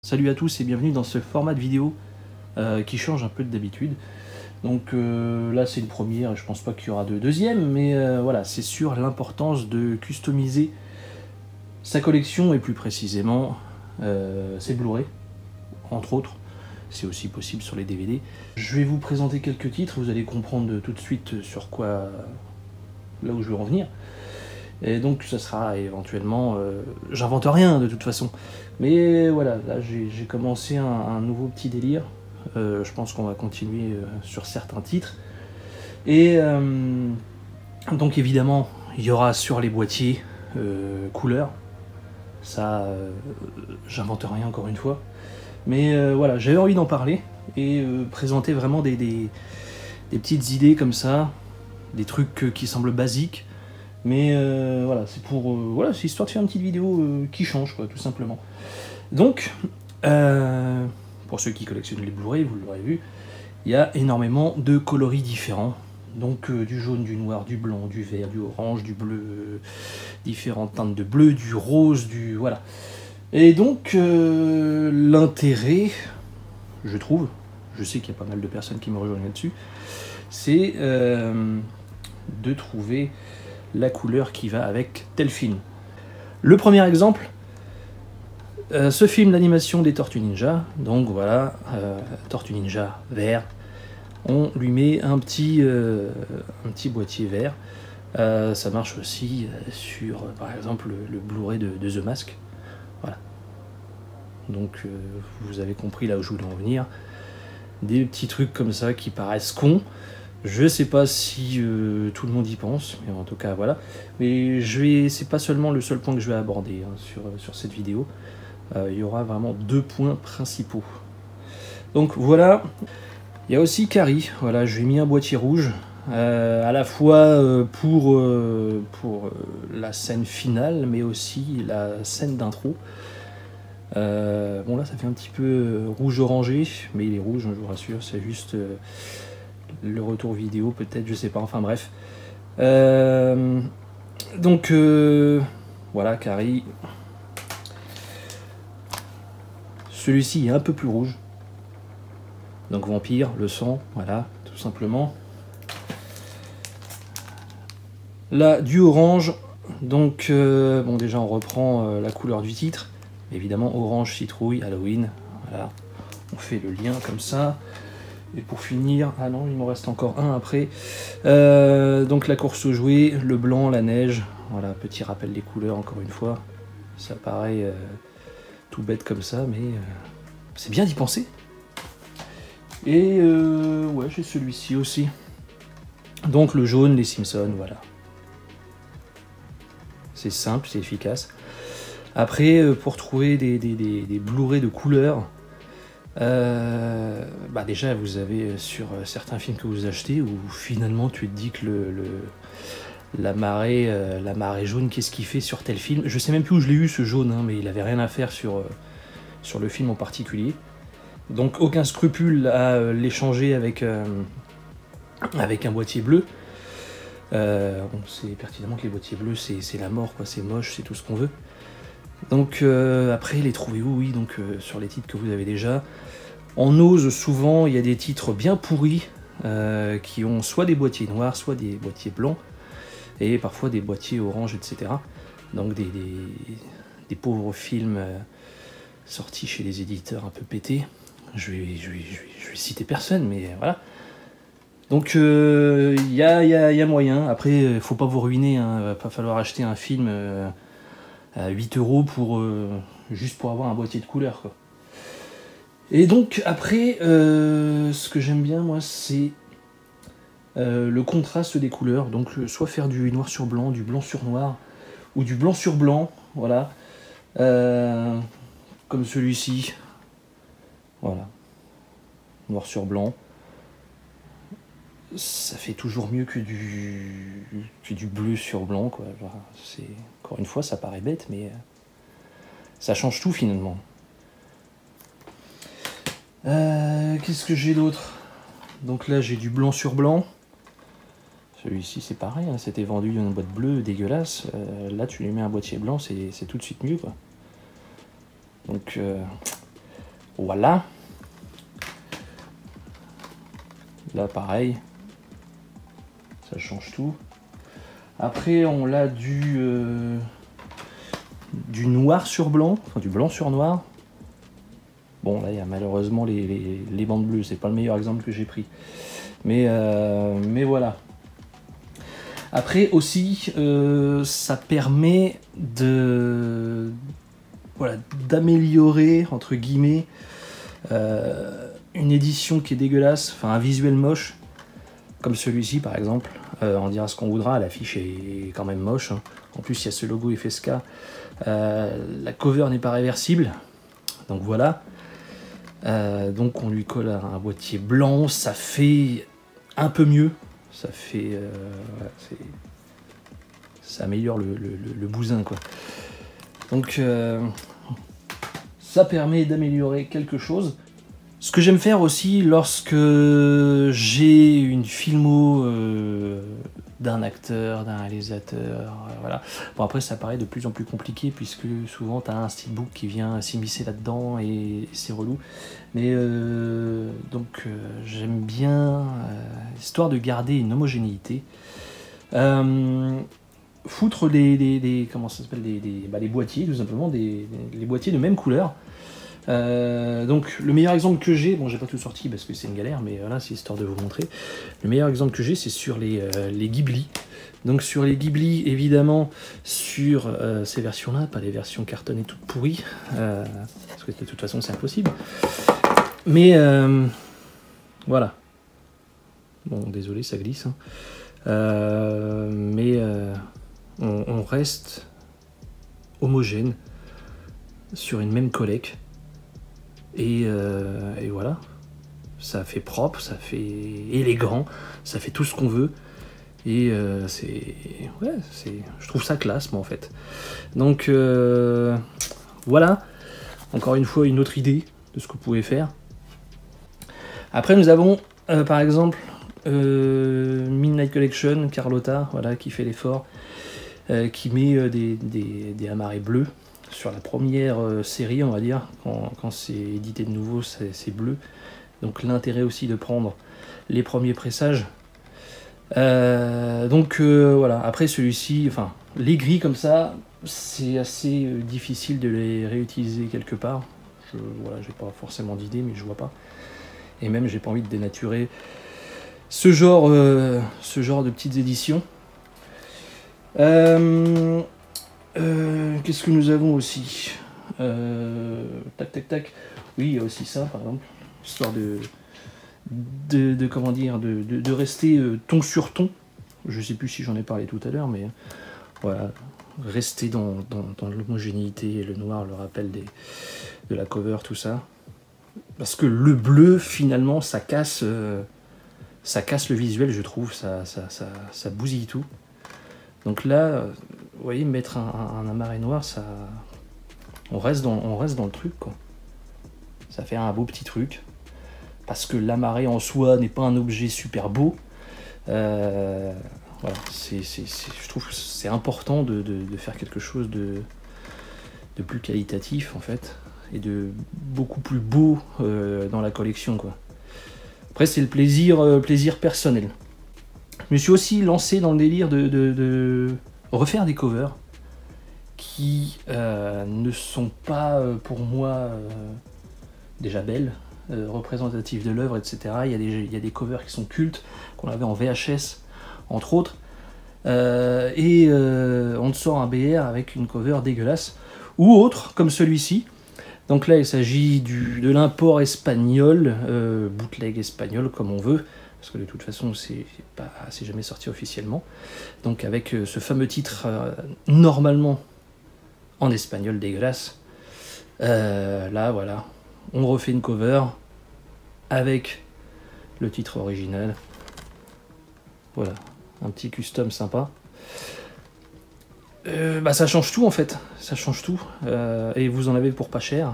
Salut à tous et bienvenue dans ce format de vidéo qui change un peu de d'habitude. Donc là c'est une première et je pense pas qu'il y aura de deuxième, mais voilà, c'est sur l'importance de customiser sa collection et plus précisément ses Blu-ray, entre autres. C'est aussi possible sur les DVD. Je vais vous présenter quelques titres, vous allez comprendre tout de suite sur quoi, là où je veux en venir. Et donc ça sera éventuellement, j'invente rien de toute façon, mais voilà, là j'ai commencé un nouveau petit délire, je pense qu'on va continuer sur certains titres, et donc évidemment il y aura sur les boîtiers couleurs, ça j'invente rien encore une fois, mais voilà, j'avais envie d'en parler et présenter vraiment des petites idées comme ça, des trucs qui semblent basiques. Mais voilà, c'est pour voilà, c'est histoire de faire une petite vidéo qui change, quoi, tout simplement. Donc, pour ceux qui collectionnent les Blu-ray, vous l'aurez vu, il y a énormément de coloris différents. Donc du jaune, du noir, du blanc, du vert, du orange, du bleu, différentes teintes de bleu, du rose, du voilà. Et donc l'intérêt, je trouve, je sais qu'il y a pas mal de personnes qui me rejoignent là-dessus, c'est de trouver la couleur qui va avec tel film. Le premier exemple, ce film d'animation des Tortues Ninja, donc voilà, Tortue Ninja vert, on lui met un petit boîtier vert. Ça marche aussi sur, par exemple, le Blu-ray de The Mask. Voilà. Donc vous avez compris là où je voulais en venir. Des petits trucs comme ça qui paraissent cons. Je sais pas si tout le monde y pense, mais en tout cas voilà. Mais c'est pas seulement le seul point que je vais aborder hein, sur cette vidéo. Il y aura vraiment deux points principaux. Donc voilà. Il y a aussi Carrie. Voilà, je lui ai mis un boîtier rouge. À la fois pour la scène finale, mais aussi la scène d'intro. Bon là ça fait un petit peu rouge orangé, mais il est rouge, hein, je vous rassure, c'est juste le retour vidéo peut-être, je sais pas, enfin bref. Donc voilà, Carrie. Celui-ci est un peu plus rouge. Donc vampire, le sang, voilà, tout simplement. Là, du orange. Donc bon, déjà on reprend la couleur du titre. Évidemment, orange, citrouille, Halloween. Voilà, on fait le lien comme ça. Et pour finir, ah non, il m'en reste encore un après. Donc la course aux jouets, le blanc, la neige. Voilà, petit rappel des couleurs encore une fois. Ça paraît tout bête comme ça, mais c'est bien d'y penser. Et ouais, j'ai celui-ci aussi. Donc le jaune, les Simpsons, voilà. C'est simple, c'est efficace. Après, pour trouver des Blu-ray de couleurs, bah déjà vous avez sur certains films que vous achetez où finalement tu te dis que la marée jaune, qu'est-ce qu'il fait sur tel film? Je sais même plus où je l'ai eu ce jaune, hein, mais il avait rien à faire sur le film en particulier. Donc aucun scrupule à l'échanger avec un boîtier bleu. On sait pertinemment que les boîtiers bleus c'est la mort, quoi, c'est moche, c'est tout ce qu'on veut. Donc après les trouver où? Oui, donc sur les titres que vous avez déjà. En ose, souvent il y a des titres bien pourris qui ont soit des boîtiers noirs, soit des boîtiers blancs, et parfois des boîtiers orange, etc. Donc des pauvres films sortis chez les éditeurs un peu pétés. Je vais citer personne, mais voilà. Donc il y a moyen. Après, faut pas vous ruiner, hein. Va pas falloir acheter un film à 8 € juste pour avoir un boîtier de couleurs, quoi. Et donc après, ce que j'aime bien moi, c'est le contraste des couleurs. Donc soit faire du noir sur blanc, du blanc sur noir, ou du blanc sur blanc, voilà. Comme celui-ci, voilà, noir sur blanc. Ça fait toujours mieux que du bleu sur blanc, quoi. C'est, encore une fois, ça paraît bête, mais ça change tout finalement. Qu'est-ce que j'ai d'autre? Donc là j'ai du blanc sur blanc. Celui-ci c'est pareil, hein, c'était vendu dans une boîte bleue dégueulasse. Là tu lui mets un boîtier blanc, c'est tout de suite mieux, quoi. Donc Voilà. Là pareil, ça change tout. Après on l'a du noir sur blanc, enfin du blanc sur noir. Bon là il y a malheureusement les bandes bleues, c'est pas le meilleur exemple que j'ai pris. Mais voilà. Après aussi ça permet d'améliorer entre guillemets une édition qui est dégueulasse, enfin un visuel moche, comme celui-ci par exemple, on dira ce qu'on voudra, l'affiche est quand même moche, hein. En plus il y a ce logo FSK, la cover n'est pas réversible, donc voilà, donc on lui colle un boîtier blanc, ça fait un peu mieux, ça fait, ça améliore le bousin quoi. Donc ça permet d'améliorer quelque chose. Ce que j'aime faire aussi lorsque j'ai une filmo d'un acteur, d'un réalisateur, voilà. Bon après ça paraît de plus en plus compliqué puisque souvent tu as un steelbook qui vient s'immiscer là-dedans et c'est relou. Mais donc j'aime bien, histoire de garder une homogénéité, foutre comment ça s'appelle, les boîtiers tout simplement, les boîtiers de même couleur. Donc le meilleur exemple que j'ai, bon j'ai pas tout sorti parce que c'est une galère, mais voilà c'est histoire de vous montrer. Le meilleur exemple que j'ai c'est sur les Ghibli. Donc sur les Ghibli évidemment sur ces versions là, pas les versions cartonnées toutes pourries, parce que de toute façon c'est impossible. Mais voilà. Bon désolé ça glisse, hein. Mais on reste homogène sur une même collecte. Et voilà, ça fait propre, ça fait élégant, ça fait tout ce qu'on veut. Et je trouve ça classe moi en fait. Donc voilà, encore une fois une autre idée de ce que vous pouvez faire. Après nous avons par exemple Midnight Collection, Carlotta, voilà, qui fait l'effort, qui met des amarrés bleus. Sur la première série, on va dire, quand c'est édité de nouveau, c'est bleu. Donc l'intérêt aussi de prendre les premiers pressages. Voilà, après celui-ci, enfin, les gris comme ça, c'est assez difficile de les réutiliser quelque part. Voilà, j'ai pas forcément d'idée, mais je vois pas. Et même, j'ai pas envie de dénaturer ce genre de petites éditions. Qu'est-ce que nous avons aussi, tac. Oui, il y a aussi ça, par exemple, histoire comment dire, de rester ton sur ton. Je sais plus si j'en ai parlé tout à l'heure, mais voilà, rester dans l'homogénéité, le noir, le rappel de la cover, tout ça. Parce que le bleu, finalement, ça casse le visuel, je trouve, ça bousille tout. Donc là, vous voyez, mettre un amarré noir, ça, on reste dans le truc, quoi. Ça fait un beau petit truc. Parce que l'amarré en soi n'est pas un objet super beau. Voilà, je trouve que c'est important de faire quelque chose de plus qualitatif, en fait. Et de beaucoup plus beau dans la collection, quoi. Après, c'est le plaisir personnel. Je me suis aussi lancé dans le délire de refaire des covers qui ne sont pas pour moi déjà belles, représentatives de l'œuvre, etc. Il y a des covers qui sont cultes, qu'on avait en VHS, entre autres. On te sort un BR avec une cover dégueulasse, ou autre, comme celui-ci. Donc là, il s'agit de l'import espagnol, bootleg espagnol, comme on veut, parce que de toute façon, c'est jamais sorti officiellement. Donc avec ce fameux titre, normalement en espagnol dégueulasse. Là, voilà, on refait une cover avec le titre original. Voilà, un petit custom sympa. Ça change tout en fait, ça change tout, et vous en avez pour pas cher.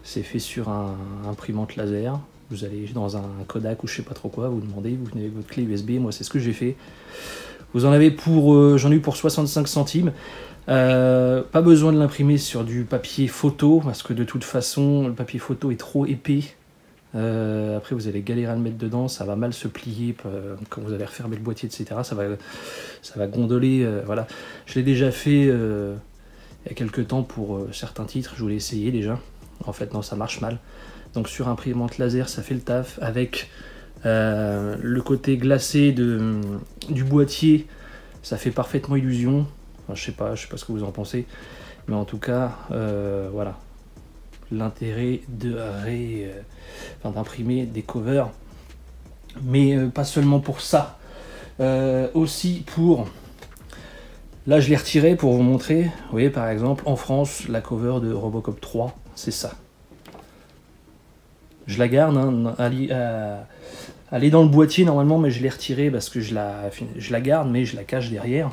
C'est fait sur un imprimante laser. Vous allez dans un Kodak ou je sais pas trop quoi, vous demandez, vous venez avec votre clé USB. Moi c'est ce que j'ai fait. Vous en avez pour, j'en ai eu pour 65 centimes. Pas besoin de l'imprimer sur du papier photo, parce que de toute façon, le papier photo est trop épais. Après, vous allez galérer à le mettre dedans, ça va mal se plier quand vous allez refermer le boîtier, etc. Ça va gondoler. Voilà. Je l'ai déjà fait il y a quelques temps pour certains titres, je voulais essayer déjà. En fait, non, ça marche mal. Donc, sur imprimante laser, ça fait le taf. Avec le côté glacé du boîtier, ça fait parfaitement illusion. Enfin, je sais pas ce que vous en pensez, mais en tout cas, voilà. L'intérêt d'imprimer des covers, mais pas seulement pour ça, aussi pour, là je l'ai retiré pour vous montrer, vous voyez par exemple en France la cover de Robocop 3, c'est ça, je la garde, hein, elle est dans le boîtier normalement, mais je l'ai retirée parce que je la garde, mais je la cache derrière,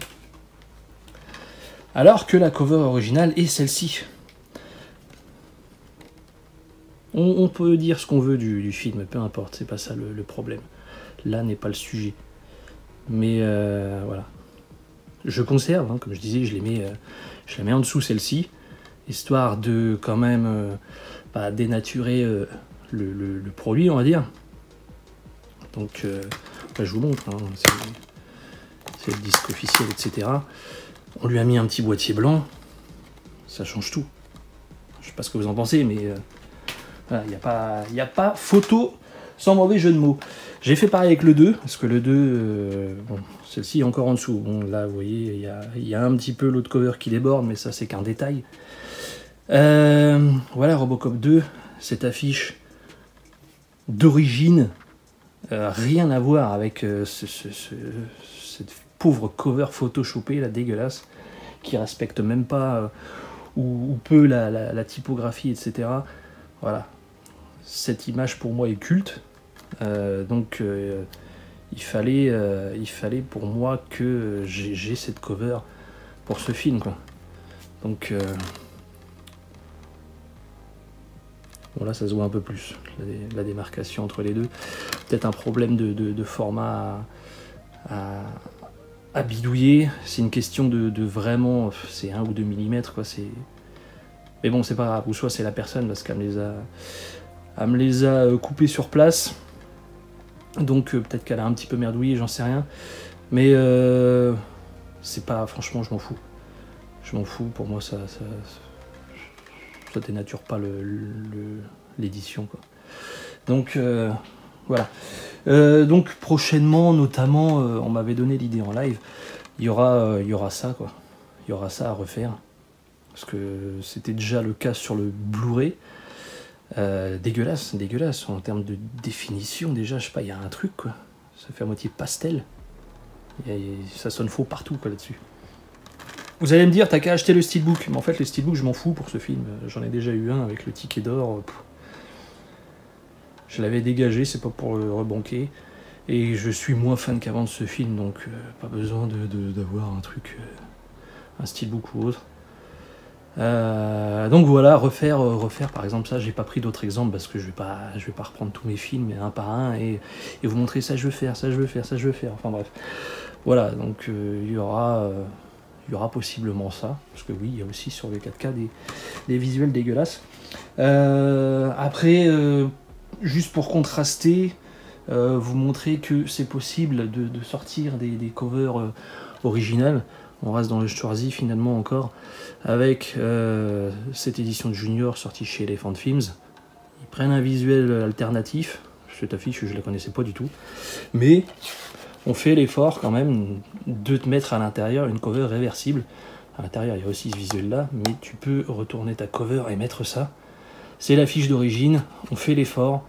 alors que la cover originale est celle-ci. On peut dire ce qu'on veut du film, peu importe, c'est pas ça le problème. Là n'est pas le sujet. Mais voilà. Je conserve, hein, comme je disais, je la mets en dessous celle-ci, histoire de quand même dénaturer le produit, on va dire. Donc, je vous montre, hein, c'est le disque officiel, etc. On lui a mis un petit boîtier blanc, ça change tout. Je sais pas ce que vous en pensez, mais... Voilà, il n'y a pas photo sans mauvais jeu de mots. J'ai fait pareil avec le 2, parce que le 2, bon, celle-ci est encore en dessous. Bon, là, vous voyez, il y a un petit peu l'autre cover qui déborde, mais ça, c'est qu'un détail. Voilà, Robocop 2, cette affiche d'origine, rien à voir avec cette pauvre cover photoshopée, là, dégueulasse, qui respecte même pas ou peu la typographie, etc. Voilà. Cette image pour moi est culte, donc il fallait pour moi que j'ai cette cover pour ce film, quoi. Donc bon, là ça se voit un peu plus la démarcation entre les deux, peut-être un problème de format à bidouiller, c'est une question de vraiment, c'est 1 ou 2 mm, quoi, c'est... Mais bon, c'est pas grave, ou soit c'est la personne parce qu'elle me les a coupés sur place. Donc peut-être qu'elle a un petit peu merdouillé, j'en sais rien. Mais c'est pas... Franchement, je m'en fous. Je m'en fous, pour moi, ça dénature pas l'édition, quoi. Donc, voilà. Donc prochainement, notamment, on m'avait donné l'idée en live, il y aura ça, quoi. Il y aura ça à refaire. Parce que c'était déjà le cas sur le Blu-ray. Dégueulasse en termes de définition, déjà, je sais pas, il y a un truc, quoi. Ça fait à moitié pastel. Ça sonne faux partout, quoi, là-dessus. Vous allez me dire, t'as qu'à acheter le steelbook. Mais en fait, le steelbook, je m'en fous pour ce film. J'en ai déjà eu un avec le ticket d'or. Je l'avais dégagé, c'est pas pour le rebanquer. Et je suis moins fan qu'avant de ce film, donc pas besoin d'avoir un truc, un steelbook ou autre. Donc voilà, refaire par exemple ça, j'ai pas pris d'autres exemples parce que je vais pas reprendre tous mes films un par un et vous montrer ça je veux faire, enfin bref. Voilà, donc il y aura possiblement ça, parce que oui, il y a aussi sur les 4K des visuels dégueulasses. Après, juste pour contraster, vous montrer que c'est possible de sortir des covers originales. On reste dans le Schwarzy finalement encore, avec cette édition de Junior sortie chez Elephant Films. Ils prennent un visuel alternatif, cette affiche je la connaissais pas du tout, mais on fait l'effort quand même de te mettre à l'intérieur une cover réversible. À l'intérieur il y a aussi ce visuel là, mais tu peux retourner ta cover et mettre ça. C'est l'affiche d'origine, on fait l'effort,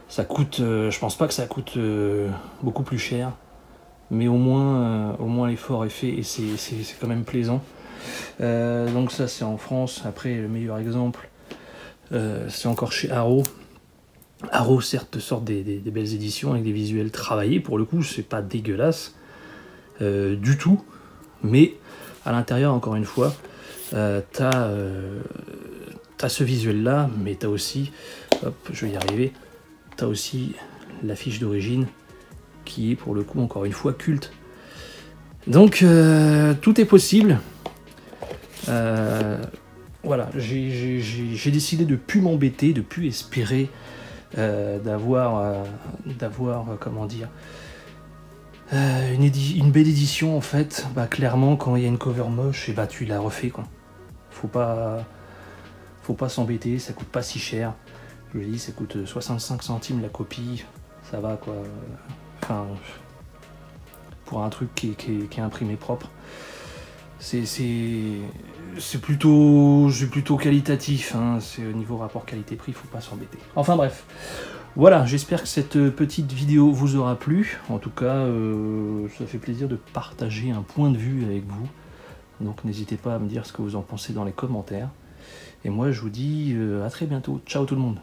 ça coûte, je pense pas que ça coûte beaucoup plus cher. Mais au moins l'effort est fait et c'est quand même plaisant. Donc ça c'est en France. Après le meilleur exemple c'est encore chez Arrow. Arrow certes te sort des belles éditions avec des visuels travaillés, pour le coup c'est pas dégueulasse du tout, mais à l'intérieur encore une fois t'as ce visuel là, mais t'as aussi, hop je vais y arriver, t'as aussi l'affiche d'origine qui est pour le coup encore une fois culte. Donc tout est possible. Voilà, j'ai décidé de plus m'embêter, de plus espérer d'avoir, comment dire, une belle édition en fait. Bah clairement, quand il y a une cover moche, et bah tu la refais quoi. Faut pas s'embêter, ça coûte pas si cher. Je le dis, ça coûte 65 centimes la copie, ça va quoi. Enfin, pour un truc qui est imprimé propre, c'est plutôt qualitatif, hein. C'est au niveau rapport qualité-prix, faut pas s'embêter. Enfin bref, voilà, j'espère que cette petite vidéo vous aura plu. En tout cas, ça fait plaisir de partager un point de vue avec vous. Donc n'hésitez pas à me dire ce que vous en pensez dans les commentaires. Et moi je vous dis à très bientôt. Ciao tout le monde.